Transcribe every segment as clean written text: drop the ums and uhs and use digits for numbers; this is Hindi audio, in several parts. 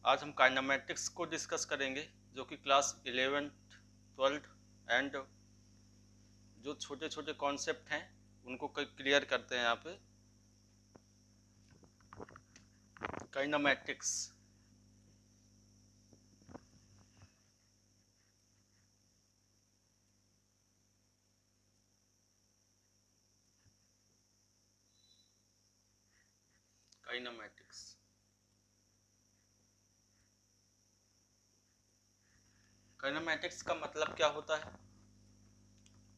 आज हम काइनेमेटिक्स को डिस्कस करेंगे, जो कि क्लास 11th 12th एंड जो छोटे छोटे कॉन्सेप्ट हैं उनको क्लियर करते हैं। यहाँ पे काइनेमेटिक्स, काइनेमेटिक्स काइनेमेटिक्स का मतलब क्या होता है?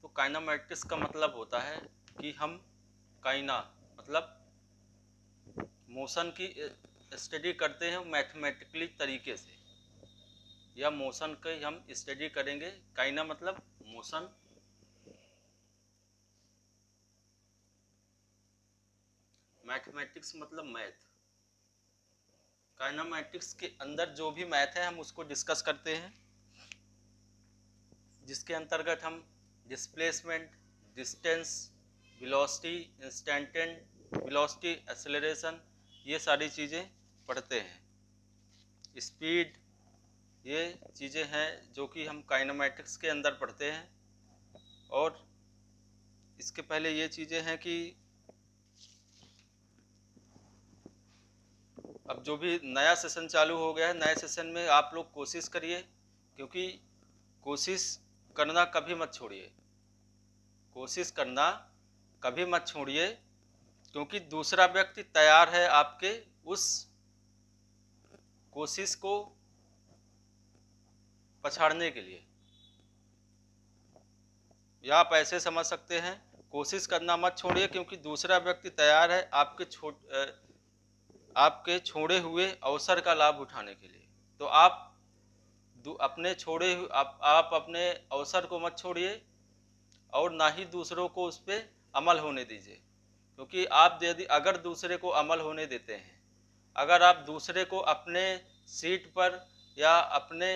तो काइनेमेटिक्स का मतलब होता है कि हम काइना मतलब मोशन की स्टडी करते हैं मैथमेटिकली तरीके से, या मोशन की हम स्टडी करेंगे। काइना मतलब मोशन, मैथमेटिक्स मतलब मैथ। काइनेमेटिक्स के अंदर जो भी मैथ है हम उसको डिस्कस करते हैं, जिसके अंतर्गत हम displacement, distance, velocity, instantaneous velocity, acceleration, ये सारी चीज़ें पढ़ते हैं। स्पीड, ये चीज़ें हैं जो कि हम काइनेमेटिक्स के अंदर पढ़ते हैं। और इसके पहले ये चीज़ें हैं कि अब जो भी नया सेशन चालू हो गया है, नए सेशन में आप लोग कोशिश करिए, क्योंकि कोशिश करना कभी मत छोड़िए, कोशिश करना कभी मत छोड़िए, क्योंकि दूसरा व्यक्ति तैयार है आपके उस कोशिश को पछाड़ने के लिए। या आप ऐसे समझ सकते हैं, कोशिश करना मत छोड़िए, क्योंकि दूसरा व्यक्ति तैयार है आपके छोड़े हुए अवसर का लाभ उठाने के लिए। तो आप अपने छोड़े हुए आप अपने अवसर को मत छोड़िए, और ना ही दूसरों को उस पर अमल होने दीजिए। क्योंकि आप यदि अगर दूसरे को अमल होने देते हैं, अगर आप दूसरे को अपने सीट पर या अपने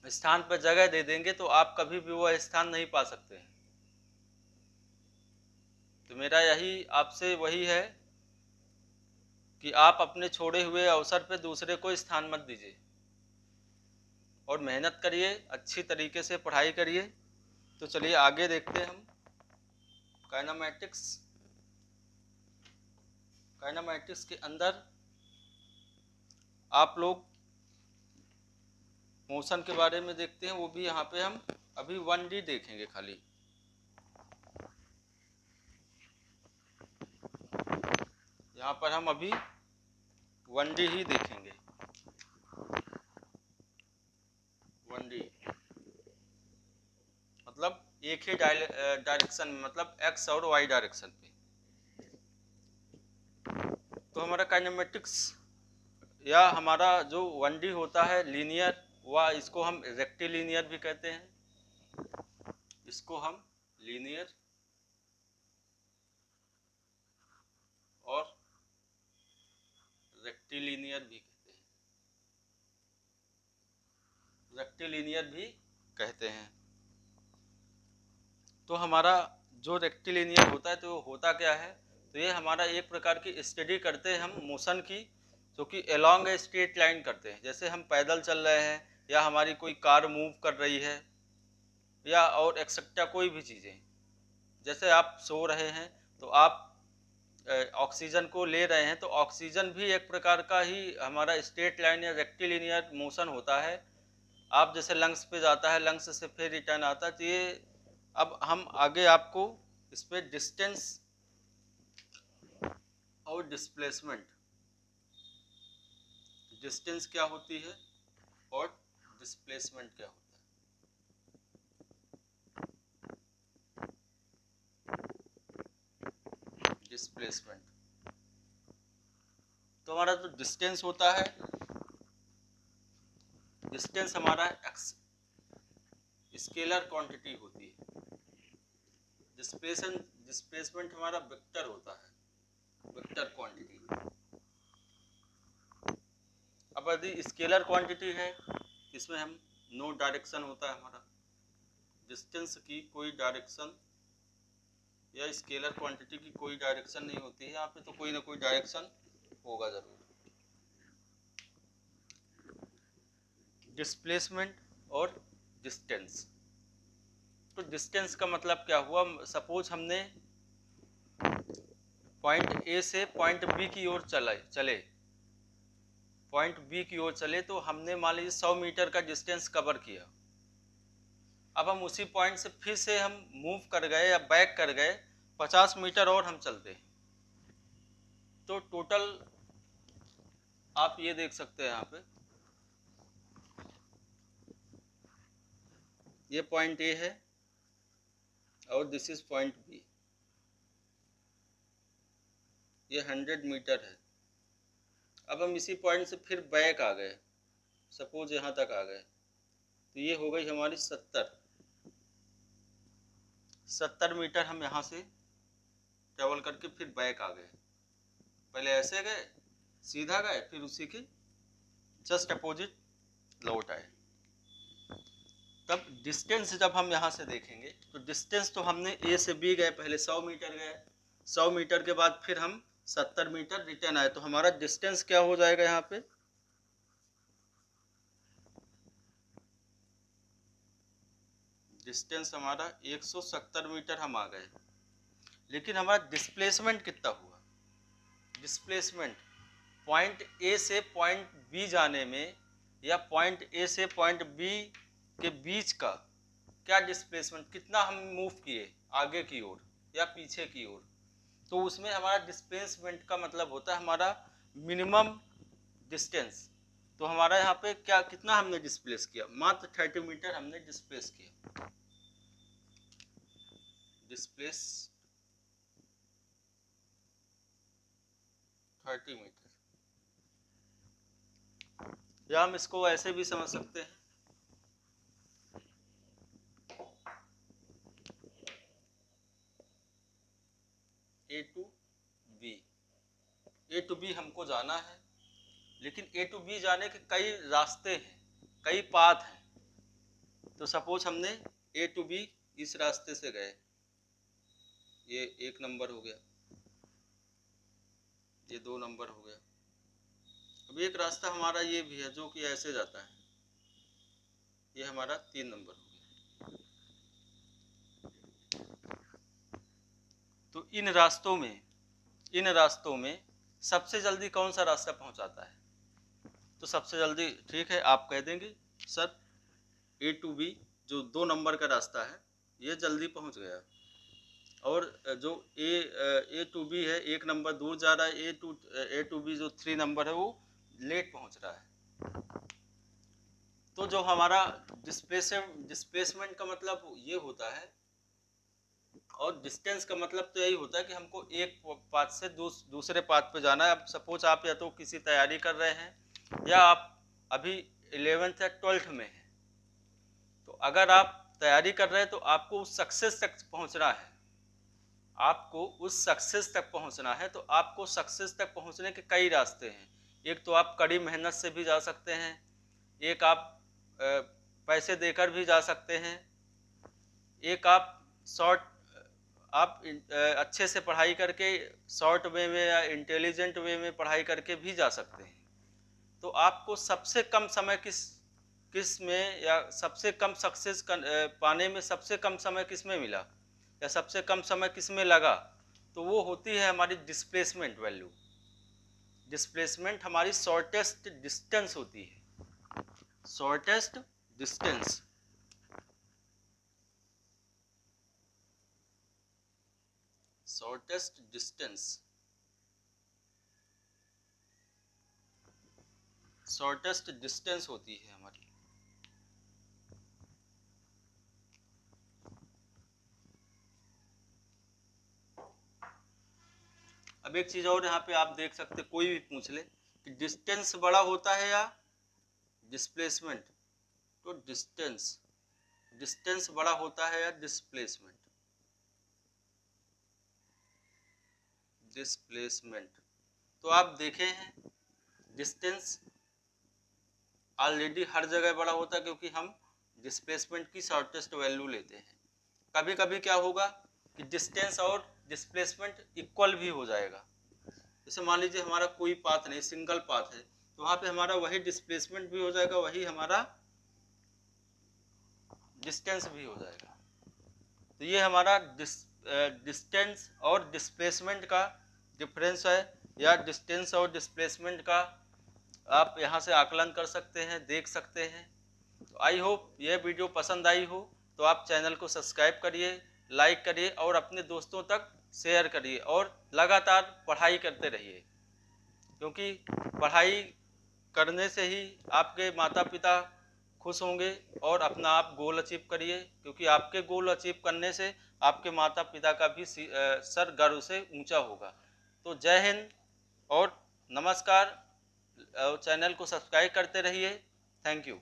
स्थान पर जगह दे देंगे, तो आप कभी भी वह स्थान नहीं पा सकते हैं। तो मेरा यही आपसे वही है कि आप अपने छोड़े हुए अवसर पर दूसरे को स्थान मत दीजिए, और मेहनत करिए, अच्छी तरीके से पढ़ाई करिए। तो चलिए आगे देखते हैं हम काइनेमेटिक्स। काइनेमेटिक्स के अंदर आप लोग मोशन के बारे में देखते हैं, वो भी यहाँ पे हम अभी 1D देखेंगे खाली। यहाँ पर हम अभी 1D ही देखेंगे। 1D मतलब एक ही डायरेक्शन में, मतलब एक्स और वाई डायरेक्शन पे। तो हमारा काइनेमेटिक्स या हमारा जो 1D होता है लीनियर, वह इसको हम रेक्टिलिनियर भी कहते हैं, इसको हम लीनियर और रेक्टिलिनियर भी कहते हैं, रेक्टिलिनियर भी कहते हैं। तो हमारा जो रेक्टिलिनियर होता है, तो होता क्या है? तो ये हमारा एक प्रकार की स्टडी करते हैं हम मोशन की, जो कि अलोंग ए स्ट्रेट लाइन करते हैं। जैसे हम पैदल चल रहे हैं, या हमारी कोई कार मूव कर रही है, या और एक्सेट्रा कोई भी चीज़ें। जैसे आप सो रहे हैं, तो आप ऑक्सीजन को ले रहे हैं, तो ऑक्सीजन भी एक प्रकार का ही हमारा स्ट्रेट लाइन या रेक्टिलिनियर मोशन होता है। आप जैसे लंग्स पे जाता है, लंग्स से फिर रिटर्न आता है। तो ये अब हम आगे आपको इस पर डिस्टेंस और डिस्प्लेसमेंट, डिस्टेंस क्या होती है और डिस्प्लेसमेंट क्या होता है। डिस्प्लेसमेंट तो हमारा जो डिस्टेंस होता है, डिस्टेंस हमारा एक्स स्केलर क्वांटिटी होती है। डिस्प्लेसमेंट हमारा वेक्टर होता है, वेक्टर क्वांटिटी। अब यदि स्केलर क्वांटिटी है, इसमें हम नो डायरेक्शन होता है हमारा, डिस्टेंस की कोई डायरेक्शन या स्केलर क्वांटिटी की कोई डायरेक्शन नहीं होती है। यहाँ पे तो कोई ना कोई डायरेक्शन होगा जरूर। डिस्प्लेसमेंट और डिस्टेंस। तो डिस्टेंस का मतलब क्या हुआ, सपोज हमने पॉइंट ए से पॉइंट बी की ओर चले पॉइंट बी की ओर चले, तो हमने मान लीजिए 100 मीटर का डिस्टेंस कवर किया। अब हम उसी पॉइंट से फिर से हम मूव कर गए या बैक कर गए 50 मीटर और हम चलते, तो टोटल आप ये देख सकते हैं यहाँ पे, ये पॉइंट ए है और दिस इज पॉइंट बी, ये 100 मीटर है। अब हम इसी पॉइंट से फिर बैक आ गए, सपोज यहाँ तक आ गए, तो ये हो गई हमारी 70 मीटर। हम यहाँ से ट्रेवल करके फिर बैक आ गए, पहले ऐसे गए, सीधा गए, फिर उसी के जस्ट अपोजिट लौट आए। तब डिस्टेंस जब हम यहाँ से देखेंगे तो डिस्टेंस तो हमने ए से बी गए, पहले 100 मीटर गए, 100 मीटर के बाद फिर हम 70 मीटर रिटर्न आए, तो हमारा डिस्टेंस क्या हो जाएगा यहाँ पे, डिस्टेंस हमारा 170 मीटर हम आ गए। लेकिन हमारा डिस्प्लेसमेंट कितना हुआ, डिस्प्लेसमेंट पॉइंट ए से पॉइंट बी जाने में या पॉइंट ए से पॉइंट बी के बीच का क्या डिस्प्लेसमेंट, कितना हम मूव किए आगे की ओर या पीछे की ओर, तो उसमें हमारा डिस्प्लेसमेंट का मतलब होता है हमारा मिनिमम डिस्टेंस। तो हमारा यहाँ पे क्या, कितना हमने डिस्प्लेस किया, मात्र 30 मीटर हमने डिस्प्लेस किया, डिस्प्लेस 30 मीटर। या हम इसको ऐसे भी समझ सकते हैं, ए टू बी हमको जाना है, लेकिन ए टू बी जाने के कई रास्ते हैं, कई पाथ हैं। तो सपोज हमने ए टू बी इस रास्ते से गए, ये 1 नंबर हो गया, ये 2 नंबर हो गया। अब एक रास्ता हमारा ये भी है जो कि ऐसे जाता है, ये हमारा 3 नंबर हो गया। तो इन रास्तों में सबसे जल्दी कौन सा रास्ता पहुंचाता है, तो सबसे जल्दी, ठीक है आप कह देंगे सर ए टू बी जो 2 नंबर का रास्ता है ये जल्दी पहुंच गया, और जो ए टू बी है 1 नंबर दूर जा रहा है, ए टू बी जो 3 नंबर है वो लेट पहुंच रहा है। तो जो हमारा डिस्प्लेसमेंट का मतलब ये होता है, और डिस्टेंस का मतलब तो यही होता है कि हमको एक पाथ से दूसरे पाथ पे जाना है। अब सपोज आप या तो किसी तैयारी कर रहे हैं या आप अभी 11th या 12th में हैं, तो अगर आप तैयारी कर रहे हैं तो आपको उस सक्सेस तक पहुंचना है, आपको उस सक्सेस तक पहुंचना है। तो आपको सक्सेस तक पहुंचने के कई रास्ते हैं, एक तो आप कड़ी मेहनत से भी जा सकते हैं, एक आप पैसे देकर भी जा सकते हैं, एक आप अच्छे से पढ़ाई करके शॉर्ट वे में या इंटेलिजेंट वे में पढ़ाई करके भी जा सकते हैं। तो आपको सबसे कम समय किस में या सबसे कम सक्सेस पाने में सबसे कम समय किस में मिला या सबसे कम समय किस में लगा, तो वो होती है हमारी डिस्प्लेसमेंट वैल्यू। डिस्प्लेसमेंट हमारी शॉर्टेस्ट डिस्टेंस होती है, shortest distance. Shortest distance, shortest distance होती है हमारी। अब एक चीज और यहाँ पे आप देख सकते, कोई भी पूछ ले कि डिस्टेंस बड़ा होता है या डिस्प्लेसमेंट, तो डिस्टेंस बड़ा होता है या डिस्प्लेसमेंट, तो आप देखे हैं डिस्टेंस ऑलरेडी हर जगह बड़ा होता है क्योंकि हम डिस्प्लेसमेंट की शॉर्टेस्ट वैल्यू लेते हैं। कभी कभी क्या होगा कि डिस्टेंस और डिस्प्लेसमेंट इक्वल भी हो जाएगा। जैसे मान लीजिए हमारा कोई पाथ नहीं, सिंगल पाथ है, तो वहाँ पे हमारा वही डिस्प्लेसमेंट भी हो जाएगा, वही हमारा डिस्टेंस भी हो जाएगा। तो ये हमारा डिस्टेंस और डिस्प्लेसमेंट का डिफरेंस है, या डिस्टेंस और डिस्प्लेसमेंट का आप यहाँ से आकलन कर सकते हैं, देख सकते हैं। तो आई होप यह वीडियो पसंद आई हो, तो आप चैनल को सब्सक्राइब करिए, लाइक करिए और अपने दोस्तों तक शेयर करिए और लगातार पढ़ाई करते रहिए, क्योंकि पढ़ाई करने से ही आपके माता पिता खुश होंगे और अपना आप गोल अचीव करिए, क्योंकि आपके गोल अचीव करने से आपके माता पिता का भी सर गर्व से ऊंचा होगा। तो जय हिंद और नमस्कार। चैनल को सब्सक्राइब करते रहिए। Thank you.